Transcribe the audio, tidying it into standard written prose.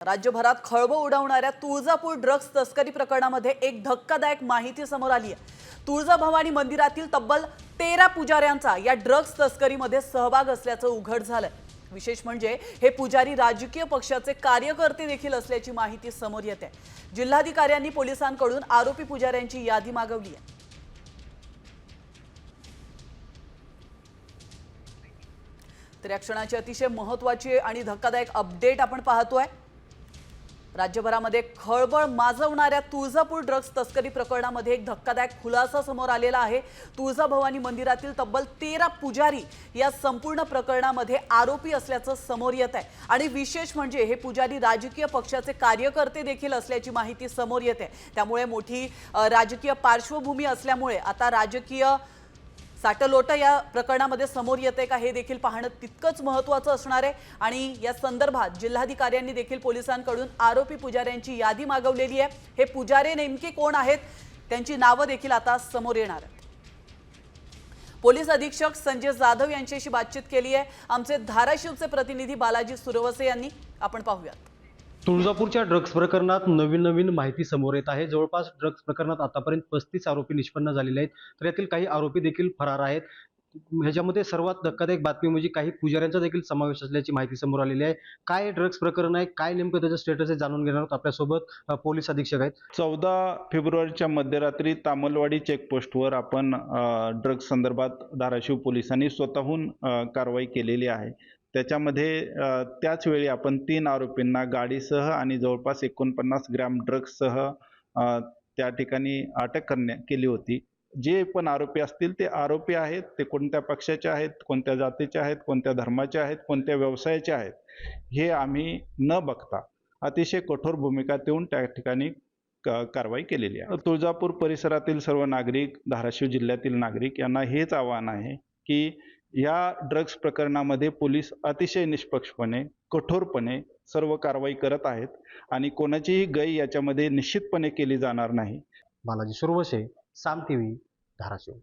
राज्यभरात खळबळ उडवणाऱ्या तुळजापूर ड्रग्ज तस्करी प्रकरणामध्ये एक धक्कादायक माहिती समोर आली आहे। तुळजाभवानी मंदिरातील तब्बल 13 पुजाऱ्यांचा या ड्रग्ज तस्करीमध्ये सहभाग असल्याचं उघड झालंय। विशेष म्हणजे हे पुजारी राजकीय पक्षाचे कार्यकर्ते देखील असल्याची माहिती समोर येते। जिल्हाधिकाऱ्यांनी पोलिसांकडून आरोपी पुजाऱ्यांची यादी मागवली आहे। तर या क्षणाची अतिशय महत्त्वाची आणि धक्कादायक अपडेट आपण पाहतोय। राज्यभरामध्ये खळबळ माजवणाऱ्या तुळजापूर ड्रग्ज तस्करी प्रकरणामध्ये एक धक्कादायक खुलासा समोर आलेला आहे। तुळजाभवानी मंदिरातील तब्बल 13 पुजारी या संपूर्ण प्रकरणामध्ये आरोपी असल्याचं समोर येत आहे आणि विशेष म्हणजे हे पुजारी राजकीय पक्षाचे कार्यकर्ते देखील असल्याची माहिती समोर येते। त्यामुळे मोठी राजकीय पार्श्वभूमी असल्यामुळे आता राजकीय साटलोट या प्रकरणामध्ये समोर येते का हे देखील पाहणं तितकंच महत्त्वाचं असणार आहे। आणि या संदर्भात जिल्हाधिकाऱ्यांनी देखील पोलिसांकडून आरोपी पुजाऱ्यांची यादी मागवलेली आहे। हे पुजारी नेमके कोण आहेत त्यांची नावं देखील आता समोर येणार आहेत। पोलीस अधीक्षक संजय जाधव यांच्याशी बातचीत केली आहे आमचे धाराशिवचे प्रतिनिधी बालाजी सुरवसे यांनी। आपण पाहूयात। तुळजापूरच्या ड्रग्ज प्रकरणात नवीन माहिती समोर येत आहे। जवळपास ड्रग्ज प्रकरणात आतापर्यंत 35 आरोपी निष्पन्न झालेले आहेत, तर यातील काही आरोपी देखील फरार आहेत। ह्याच्यामध्ये सर्वात धक्कादायक बातमी म्हणजे काही पुजाऱ्यांचा देखील समावेश असल्याची माहिती समोर आलेली आहे। काय ड्रग्ज प्रकरण आहे, काय नेमकं त्याचं स्टेटस आहे जाणून घेणार आहोत। आपल्यासोबत पोलीस अधीक्षक आहेत। 14 फेब्रुवारीच्या मध्यरात्री तामलवाडी चेकपोस्टवर आपण ड्रग्ज संदर्भात धाराशिव पोलिसांनी स्वतःहून कारवाई केलेली आहे। त्याच्यामध्ये त्याच वेळी आपण 3 आरोपींना गाडीसह आणि जवळपास 49 ग्रॅम ड्रग्जसह त्या ठिकाणी अटक केली होती। जे पण आरोपी असतील ते आरोपी आहेत, ते कोणत्या पक्षाचे आहेत, कोणत्या जातीचे आहेत, कोणत्या धर्माचे आहेत, कोणत्या व्यवसायाचे आहेत, हे आम्ही न बघता अतिशय कठोर भूमिका देऊन त्या ठिकाणी कारवाई केलेली आहे। तुळजापूर परिसरातील सर्व नागरिक, धाराशिव जिल्ह्यातील नागरिक यांना हेच आव्हान आहे की या ड्रग्ज प्रकरणामध्ये पोलीस अतिशय निष्पक्षपणे, कठोरपणे सर्व कारवाई करत आहेत आणि कोणाचीही गय याच्यामध्ये निश्चितपणे केली जाणार नाही। बालाजी सुरवसे, साम टीव्ही, धाराशिव।